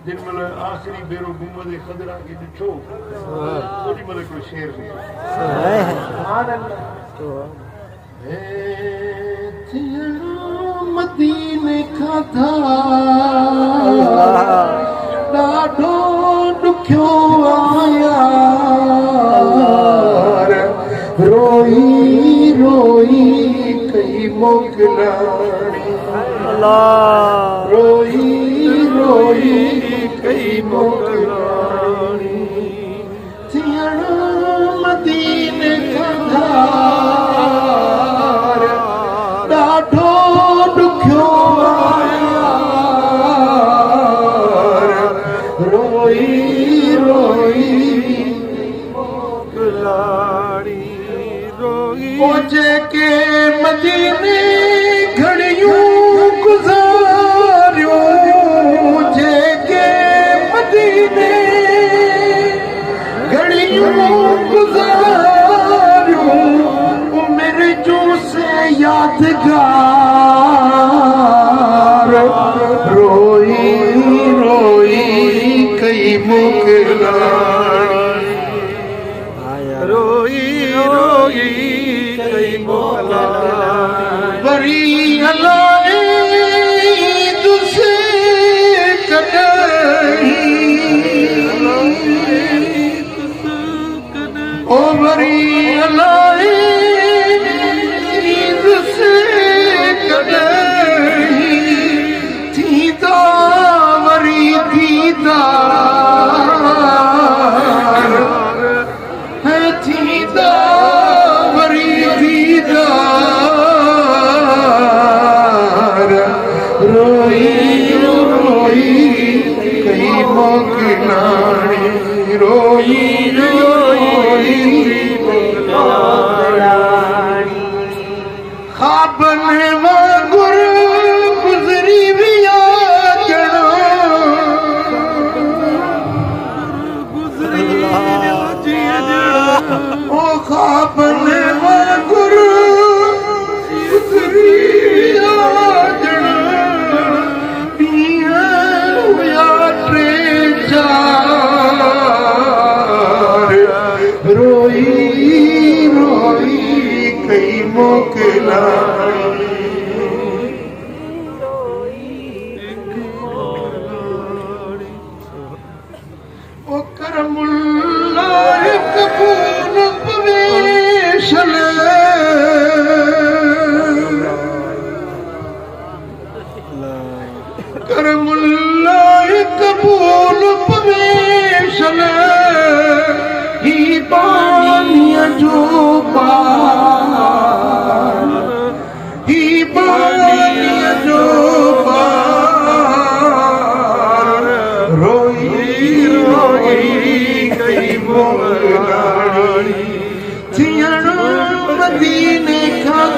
जिन मल आखिरी बेरो गुम्बद खदरा के ॾिठो ओॾी महिल कोई शेर नहीं मदीने खां ॾाढो ॾुखियो आया रोई रोई कई मोकिलाणी रोई रोई कई मोकिलाणी थियण मदीने खां ॾाढो ॾुखियो आया रोई रोई मोकिलाणी रोई ओ जेके मदीने घड़ियूं गुज़ारियो जेके मदीने घड़ियूं गुज़ारियो उम्र जो से यादगार रोई रोई कई मोकिलाणी रोई रोई कई मोकिलाणी वरी हलाए तुसे कॾहिं ओ वरी हलाए तुसे कॾहिं थींदा वरी दीदार थींदा वरी दीदार रोई रोई कई मोकिलाणी रोई रोई मोकिलाणी ख़्वाबन वांगुर गुज़री विया ॼणा ओ ख़्वाबन वांगुर गुज़री विया ॼणा ॾींहं हुया टे चार रोई रोई कई मोकिलाणी ओ करमुल्लाह कबूल पवेशन करमुल्लाह कबूल पवेशन ही बानीअ जो बार ही बानीअ जो बार रोई रोई कई मोकिलाणी थियण मदीने खां